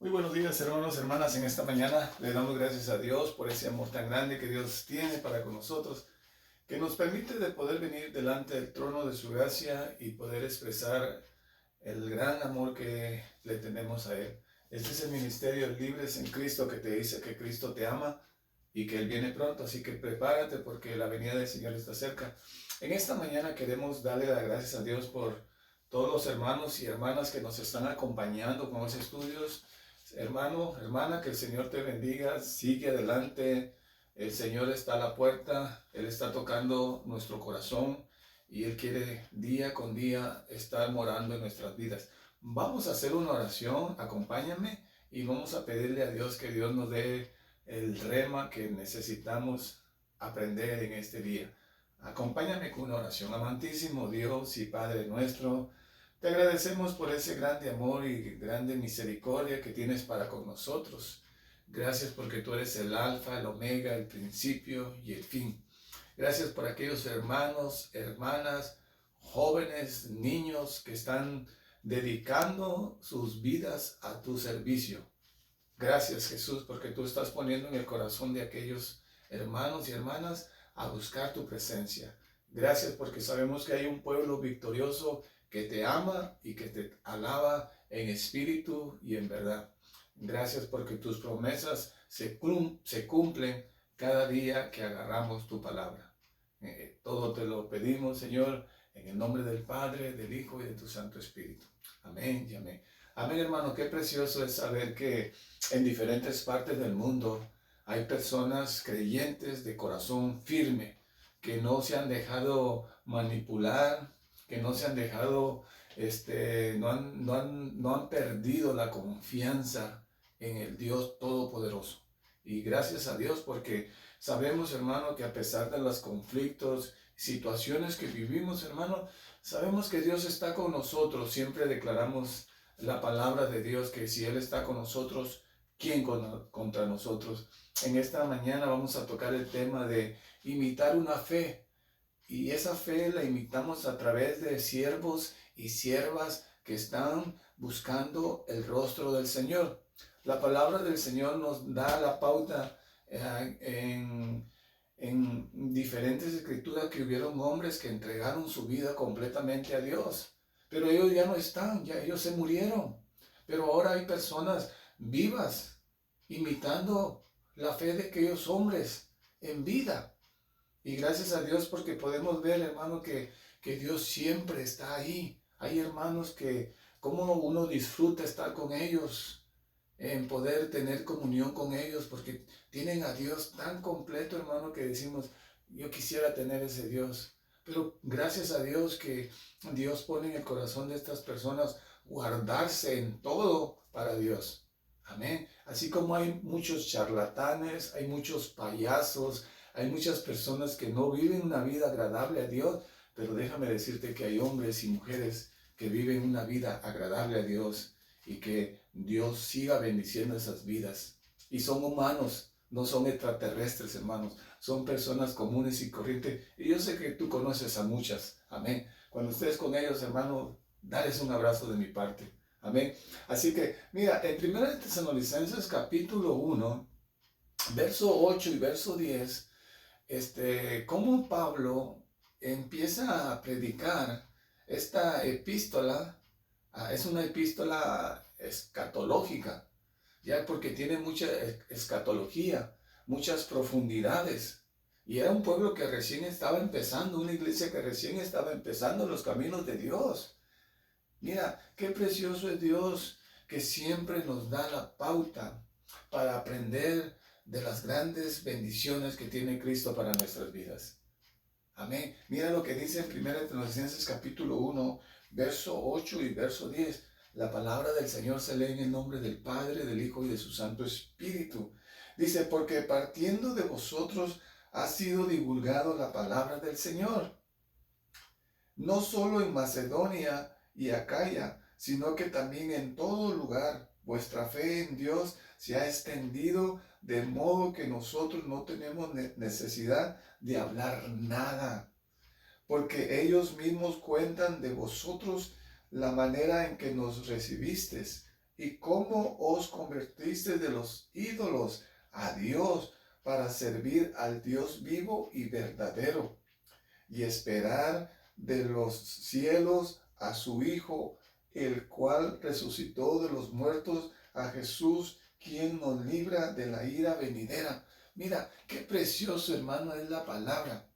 Muy buenos días, hermanos, hermanas. En esta mañana le damos gracias a Dios por ese amor tan grande que Dios tiene para con nosotros, que nos permite de poder venir delante del trono de su gracia y poder expresar el gran amor que le tenemos a Él. Este es el ministerio Libres en Cristo, que te dice que Cristo te ama y que Él viene pronto, así que prepárate porque la venida del Señor está cerca. En esta mañana queremos darle las gracias a Dios por todos los hermanos y hermanas que nos están acompañando con los estudios. Hermano, hermana, que el Señor te bendiga, sigue adelante. El Señor está a la puerta, Él está tocando nuestro corazón y Él quiere día con día estar morando en nuestras vidas. Vamos a hacer una oración, acompáñame y vamos a pedirle a Dios que Dios nos dé el rema que necesitamos aprender en este día. Acompáñame con una oración. Amantísimo Dios y Padre nuestro, te agradecemos por ese grande amor y grande misericordia que tienes para con nosotros. Gracias porque tú eres el alfa, el omega, el principio y el fin. Gracias por aquellos hermanos, hermanas, jóvenes, niños que están dedicando sus vidas a tu servicio. Gracias, Jesús, porque tú estás poniendo en el corazón de aquellos hermanos y hermanas a buscar tu presencia. Gracias porque sabemos que hay un pueblo victorioso que te ama y que te alaba en espíritu y en verdad. Gracias porque tus promesas se cumplen cada día que agarramos tu palabra. Todo te lo pedimos, Señor, en el nombre del Padre, del Hijo y de tu Santo Espíritu. Amén y amén. Amén, hermano. Qué precioso es saber que en diferentes partes del mundo hay personas creyentes de corazón firme, que no se han dejado manipular, que no se han dejado, no han perdido la confianza en el Dios Todopoderoso. Y gracias a Dios porque sabemos, hermano, que a pesar de los conflictos, situaciones que vivimos, hermano, sabemos que Dios está con nosotros. Siempre declaramos la palabra de Dios, que si Él está con nosotros, ¿quién contra nosotros? En esta mañana vamos a tocar el tema de imitar una fe. Y esa fe la imitamos a través de siervos y siervas que están buscando el rostro del Señor. La palabra del Señor nos da la pauta en diferentes escrituras que hubieron hombres que entregaron su vida completamente a Dios. Pero ellos ya no están, ya ellos se murieron. Pero ahora hay personas vivas imitando la fe de aquellos hombres en vida. Y gracias a Dios porque podemos ver, hermano, que Dios siempre está ahí. Hay hermanos que, como uno disfruta estar con ellos, en poder tener comunión con ellos, porque tienen a Dios tan completo, hermano, que decimos, yo quisiera tener ese Dios. Pero gracias a Dios que Dios pone en el corazón de estas personas guardarse en todo para Dios. Amén. Así como hay muchos charlatanes, hay muchos payasos, hay muchas personas que no viven una vida agradable a Dios, pero déjame decirte que hay hombres y mujeres que viven una vida agradable a Dios y que Dios siga bendiciendo esas vidas. Y son humanos, no son extraterrestres, hermanos. Son personas comunes y corrientes. Y yo sé que tú conoces a muchas. Amén. Cuando estés con ellos, hermano, dales un abrazo de mi parte. Amén. Así que, mira, en 1 Tesalonicenses capítulo 1, verso 8 y verso 10, cómo Pablo empieza a predicar esta epístola. Es una epístola escatológica, ya porque tiene mucha escatología, muchas profundidades. Y era un pueblo que recién estaba empezando, una iglesia que recién estaba empezando los caminos de Dios. Mira, qué precioso es Dios, que siempre nos da la pauta para aprender de las grandes bendiciones que tiene Cristo para nuestras vidas. Amén. Mira lo que dice en 1 Tesalonicenses capítulo 1, verso 8 y verso 10. La palabra del Señor se lee en el nombre del Padre, del Hijo y de su Santo Espíritu. Dice, porque partiendo de vosotros ha sido divulgado la palabra del Señor, no solo en Macedonia y Acaya, sino que también en todo lugar vuestra fe en Dios se ha extendido, de modo que nosotros no tenemos necesidad de hablar nada, porque ellos mismos cuentan de vosotros la manera en que nos recibisteis y cómo os convertisteis de los ídolos a Dios para servir al Dios vivo y verdadero, y esperar de los cielos a su Hijo, el cual resucitó de los muertos, a Jesús, quien nos libra de la ira venidera. Mira, qué precioso, hermano, es la palabra.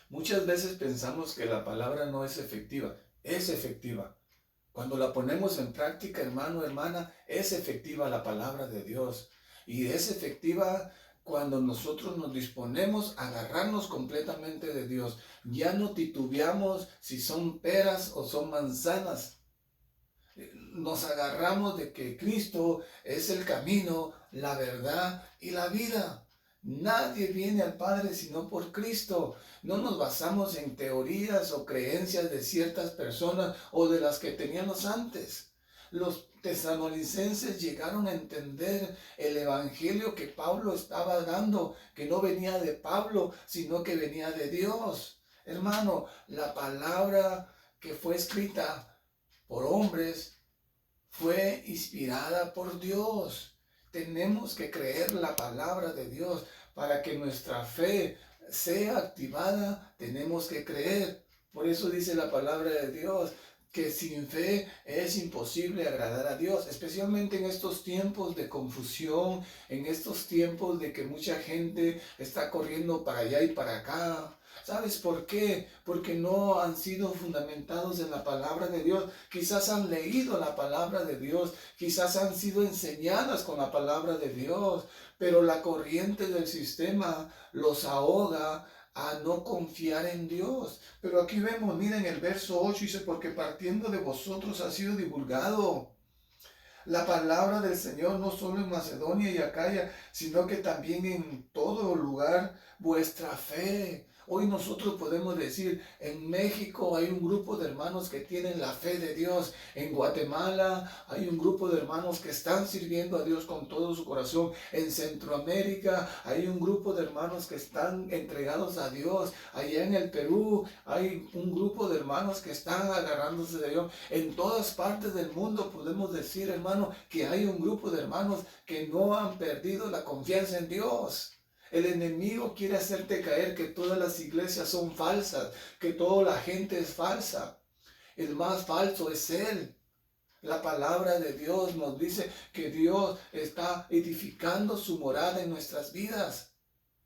Muchas veces pensamos que la palabra no es efectiva. Es efectiva. Cuando la ponemos en práctica, hermano, hermana, es efectiva la palabra de Dios. Y es efectiva cuando nosotros nos disponemos a agarrarnos completamente de Dios. Ya no titubeamos si son peras o son manzanas. Nos agarramos de que Cristo es el camino, la verdad y la vida. Nadie viene al Padre sino por Cristo. No nos basamos en teorías o creencias de ciertas personas o de las que teníamos antes. Los tesalonicenses llegaron a entender el evangelio que Pablo estaba dando, que no venía de Pablo, sino que venía de Dios. Hermano, la palabra que fue escrita por hombres fue inspirada por Dios. Tenemos que creer la palabra de Dios para que nuestra fe sea activada. Tenemos que creer. Por eso dice la palabra de Dios que sin fe es imposible agradar a Dios, especialmente en estos tiempos de confusión, en estos tiempos de que mucha gente está corriendo para allá y para acá. ¿Sabes por qué? Porque no han sido fundamentados en la palabra de Dios. Quizás han leído la palabra de Dios, quizás han sido enseñadas con la palabra de Dios, pero la corriente del sistema los ahoga a no confiar en Dios. Pero aquí vemos, miren el verso 8, dice, porque partiendo de vosotros ha sido divulgado la palabra del Señor, no solo en Macedonia y Acaya, sino que también en todo lugar vuestra fe. Hoy nosotros podemos decir, en México hay un grupo de hermanos que tienen la fe de Dios. En Guatemala hay un grupo de hermanos que están sirviendo a Dios con todo su corazón. En Centroamérica hay un grupo de hermanos que están entregados a Dios. Allá en el Perú hay un grupo de hermanos que están agarrándose de Dios. En todas partes del mundo podemos decir, hermano, que hay un grupo de hermanos que no han perdido la confianza en Dios. El enemigo quiere hacerte caer que todas las iglesias son falsas, que toda la gente es falsa. El más falso es Él. La palabra de Dios nos dice que Dios está edificando su morada en nuestras vidas.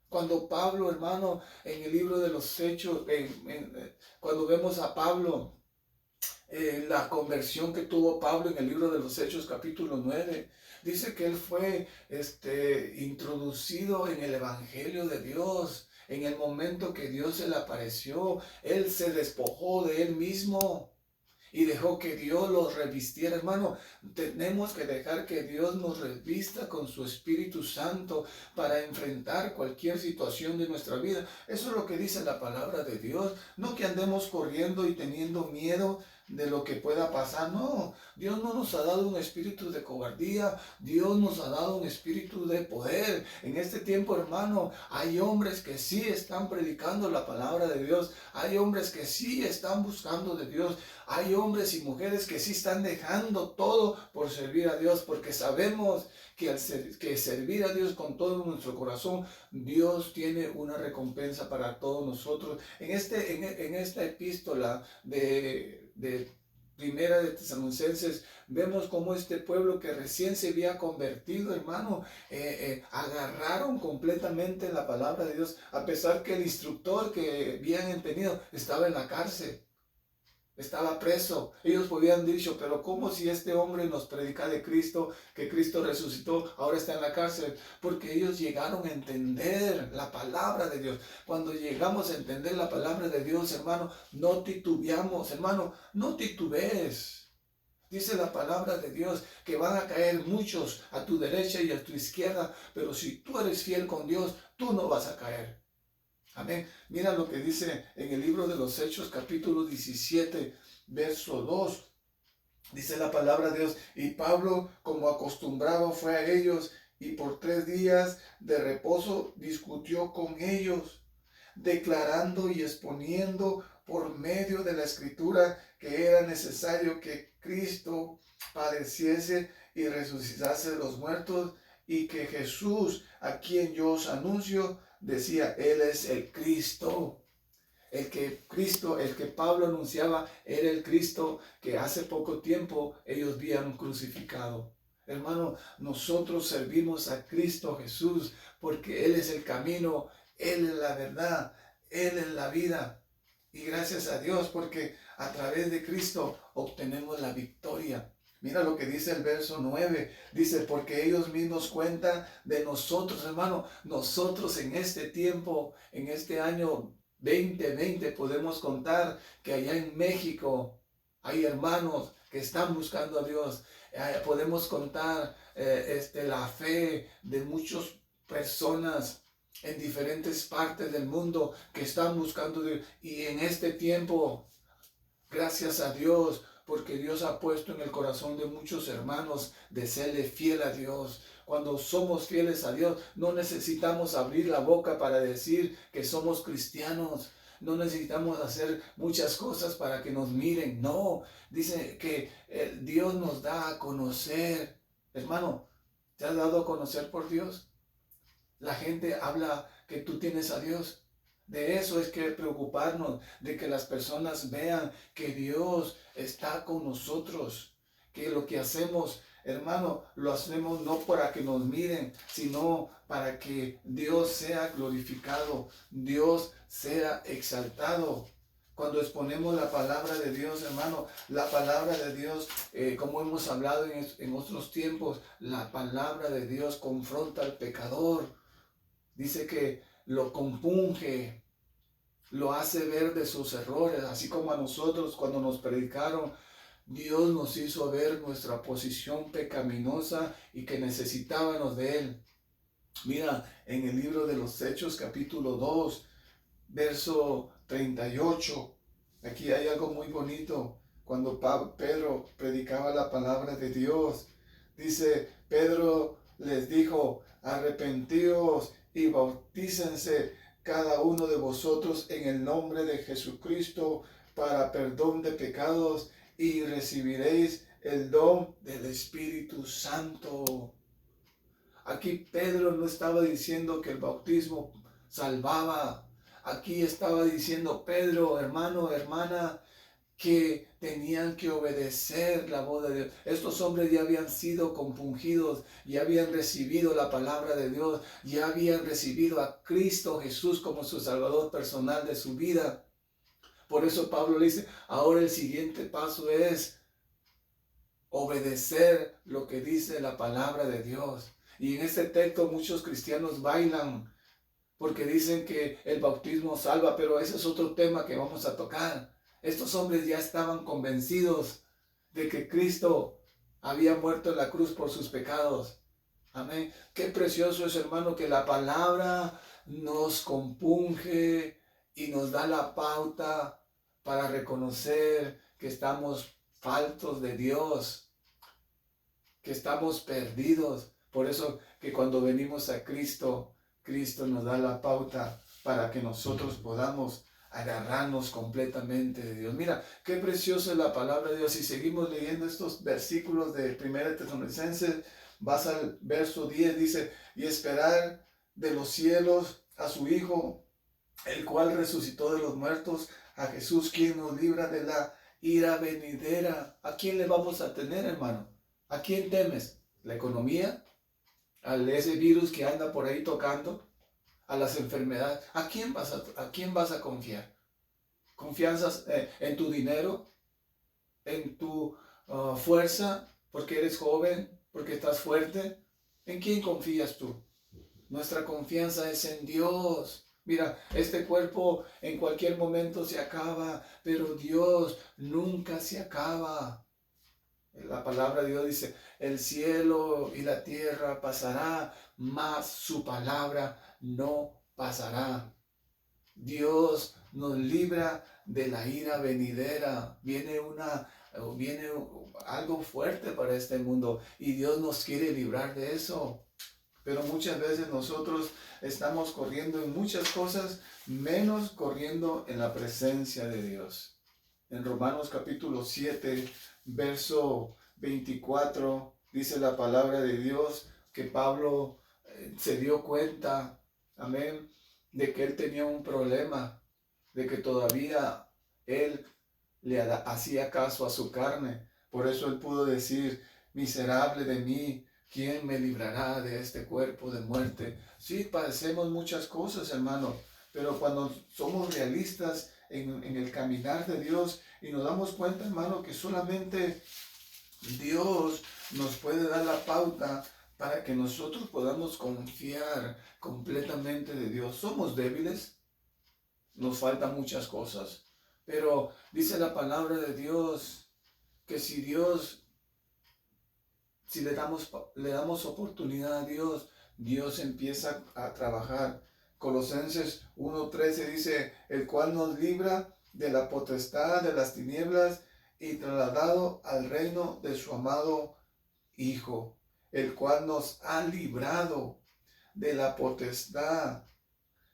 Cuando Pablo, hermano, en el libro de los Hechos, cuando vemos a Pablo, la conversión que tuvo Pablo en el libro de los Hechos capítulo 9, dice que él fue introducido en el Evangelio de Dios. En el momento que Dios se le apareció, él se despojó de él mismo y dejó que Dios los revistiera. Hermano, tenemos que dejar que Dios nos revista con su Espíritu Santo para enfrentar cualquier situación de nuestra vida. Eso es lo que dice la palabra de Dios. No que andemos corriendo y teniendo miedo de lo que pueda pasar. No, Dios no nos ha dado un espíritu de cobardía. Dios nos ha dado un espíritu de poder. En este tiempo, hermano, hay hombres que sí están predicando la palabra de Dios. Hay hombres que sí están buscando de Dios. Hay hombres y mujeres que sí están dejando todo por servir a Dios, porque sabemos que al servir a Dios con todo nuestro corazón, Dios tiene una recompensa para todos nosotros. En esta epístola de Primera de Tesalonicenses, vemos cómo este pueblo que recién se había convertido, hermano, agarraron completamente la palabra de Dios, a pesar que el instructor que habían tenido estaba en la cárcel. Estaba preso. Ellos podían dicho, pero ¿cómo si este hombre nos predica de Cristo, que Cristo resucitó, ahora está en la cárcel? Porque ellos llegaron a entender la palabra de Dios. Cuando llegamos a entender la palabra de Dios, hermano, no titubeamos, hermano, no titubees. Dice la palabra de Dios que van a caer muchos a tu derecha y a tu izquierda, pero si tú eres fiel con Dios, tú no vas a caer. Amén. Mira lo que dice en el libro de los Hechos, capítulo 17, verso 2. Dice la palabra de Dios, y Pablo, como acostumbraba, fue a ellos, y por 3 días de reposo discutió con ellos, declarando y exponiendo por medio de la Escritura que era necesario que Cristo padeciese y resucitase de los muertos, y que Jesús, a quien yo os anuncio, decía, Él es el Cristo. El que Pablo anunciaba, era el Cristo que hace poco tiempo ellos habían crucificado. Hermano, nosotros servimos a Cristo Jesús porque Él es el camino, Él es la verdad, Él es la vida. Y gracias a Dios porque a través de Cristo obtenemos la victoria. Mira lo que dice el verso 9. Dice, porque ellos mismos cuentan de nosotros, hermano. Nosotros en este tiempo, en este año 2020, podemos contar que allá en México hay hermanos que están buscando a Dios. Podemos contar la fe de muchas personas en diferentes partes del mundo que están buscando a Dios. Y en este tiempo, gracias a Dios, porque Dios ha puesto en el corazón de muchos hermanos de serle fiel a Dios. Cuando somos fieles a Dios, no necesitamos abrir la boca para decir que somos cristianos. No necesitamos hacer muchas cosas para que nos miren. No, dice que Dios nos da a conocer. Hermano, ¿te has dado a conocer por Dios? La gente habla que tú tienes a Dios. De eso es que preocuparnos, de que las personas vean que Dios está con nosotros, que lo que hacemos, hermano, lo hacemos no para que nos miren, sino para que Dios sea glorificado, Dios sea exaltado. Cuando exponemos la palabra de Dios, hermano, la palabra de Dios, como hemos hablado en otros tiempos, la palabra de Dios confronta al pecador. Dice que lo compunge, lo hace ver de sus errores, así como a nosotros cuando nos predicaron, Dios nos hizo ver nuestra posición pecaminosa y que necesitábamos de Él. Mira, en el libro de los Hechos, capítulo 2, verso 38, aquí hay algo muy bonito. Cuando Pedro predicaba la palabra de Dios, dice, Pedro les dijo, arrepentíos y bautícense cada uno de vosotros en el nombre de Jesucristo para perdón de pecados y recibiréis el don del Espíritu Santo. Aquí Pedro no estaba diciendo que el bautismo salvaba. Aquí estaba diciendo Pedro, hermano, hermana, que tenían que obedecer la voz de Dios. Estos hombres ya habían sido compungidos, ya habían recibido la palabra de Dios, ya habían recibido a Cristo Jesús como su Salvador personal de su vida. Por eso Pablo le dice, ahora el siguiente paso es obedecer lo que dice la palabra de Dios. Y en este texto muchos cristianos bailan porque dicen que el bautismo salva, pero ese es otro tema que vamos a tocar. Estos hombres ya estaban convencidos de que Cristo había muerto en la cruz por sus pecados. Amén. Qué precioso es, hermano, que la palabra nos compunge y nos da la pauta para reconocer que estamos faltos de Dios, que estamos perdidos. Por eso que cuando venimos a Cristo, Cristo nos da la pauta para que nosotros podamos agarrarnos completamente de Dios. Mira, qué preciosa es la palabra de Dios. Si seguimos leyendo estos versículos de 1 Tesalonicenses, vas al verso 10, dice, y esperar de los cielos a su Hijo, el cual resucitó de los muertos, a Jesús, quien nos libra de la ira venidera. ¿A quién le vamos a tener, hermano? ¿A quién temes? ¿La economía? ¿A ese virus que anda por ahí tocando? ¿A las enfermedades? ¿A quién vas a confiar? ¿Confianzas en tu dinero? ¿En tu fuerza? ¿Porque eres joven? ¿Porque estás fuerte? ¿En quién confías tú? Nuestra confianza es en Dios. Mira, este cuerpo en cualquier momento se acaba, pero Dios nunca se acaba. La palabra de Dios dice, el cielo y la tierra pasará, mas su palabra no pasará. Dios nos libra de la ira venidera. Viene algo fuerte para este mundo y Dios nos quiere librar de eso. Pero muchas veces nosotros estamos corriendo en muchas cosas, menos corriendo en la presencia de Dios. En Romanos capítulo 7, verso 24, dice la palabra de Dios que Pablo se dio cuenta, amén, de que él tenía un problema, de que todavía él le hacía caso a su carne. Por eso él pudo decir, miserable de mí, ¿quién me librará de este cuerpo de muerte? Sí, padecemos muchas cosas, hermano, pero cuando somos realistas en el caminar de Dios y nos damos cuenta, hermano, que solamente Dios nos puede dar la pauta para que nosotros podamos confiar completamente de Dios. Somos débiles, nos faltan muchas cosas, pero dice la palabra de Dios que si le damos oportunidad a Dios, Dios empieza a trabajar. Colosenses 1:13 dice, el cual nos libra de la potestad de las tinieblas y trasladado al reino de su amado Hijo, el cual nos ha librado de la potestad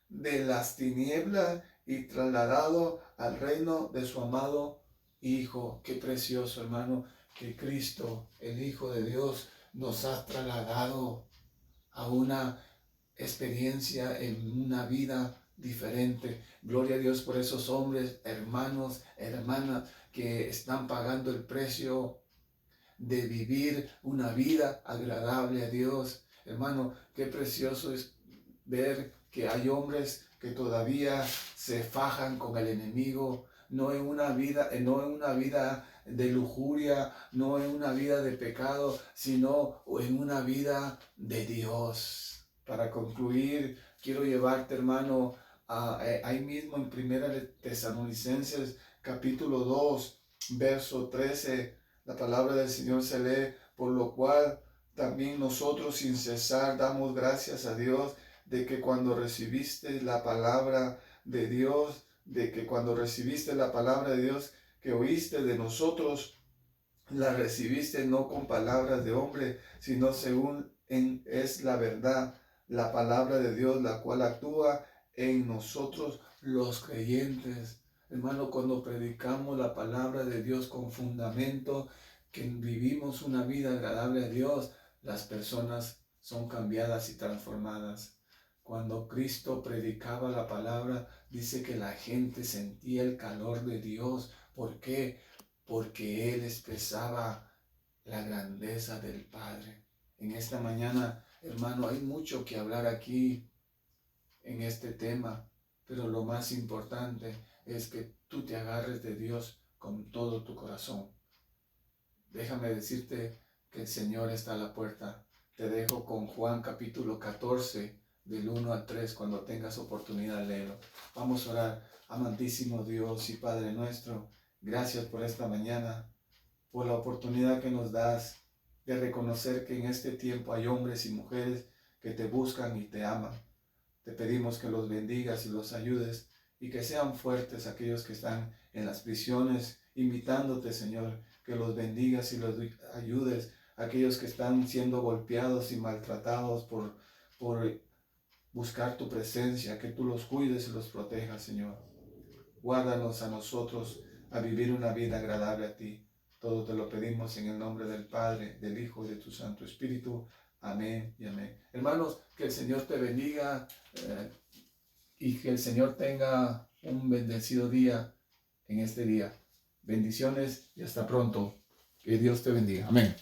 de las tinieblas y trasladado al reino de su amado Hijo. Qué precioso, hermano, que Cristo, el Hijo de Dios, nos ha trasladado a una experiencia en una vida diferente. Gloria a Dios por esos hombres, hermanos, hermanas, que están pagando el precio de vivir una vida agradable a Dios. Hermano, qué precioso es ver que hay hombres que todavía se fajan con el enemigo, no en una vida de lujuria, no en una vida de pecado, sino en una vida de Dios. Para concluir, quiero llevarte, hermano, ahí mismo en Primera de Tesalonicenses, capítulo 2, verso 13, la palabra del Señor se lee, por lo cual también nosotros sin cesar damos gracias a Dios de que cuando recibiste la palabra de Dios, que oíste de nosotros, la recibiste no con palabras de hombre, sino según es la verdad, la palabra de Dios, la cual actúa en nosotros los creyentes. Hermano, cuando predicamos la palabra de Dios con fundamento, que vivimos una vida agradable a Dios, las personas son cambiadas y transformadas. Cuando Cristo predicaba la palabra, dice que la gente sentía el calor de Dios. ¿Por qué? Porque Él expresaba la grandeza del Padre. En esta mañana, hermano, hay mucho que hablar aquí en este tema, pero lo más importante es que tú te agarres de Dios con todo tu corazón. Déjame decirte que el Señor está a la puerta. Te dejo con Juan capítulo 14, del 1 al 3, cuando tengas oportunidad, léelo. Vamos a orar. Amantísimo Dios y Padre nuestro, gracias por esta mañana, por la oportunidad que nos das de reconocer que en este tiempo hay hombres y mujeres que te buscan y te aman. Te pedimos que los bendigas y los ayudes y que sean fuertes aquellos que están en las prisiones, invitándote, Señor, que los bendigas y los ayudes, aquellos que están siendo golpeados y maltratados por buscar tu presencia, que tú los cuides y los protejas, Señor. Guárdanos a nosotros a vivir una vida agradable a ti. Todo te lo pedimos en el nombre del Padre, del Hijo y de tu Santo Espíritu. Amén y amén. Hermanos, que el Señor te bendiga y que el Señor tenga un bendecido día en este día. Bendiciones y hasta pronto. Que Dios te bendiga. Amén.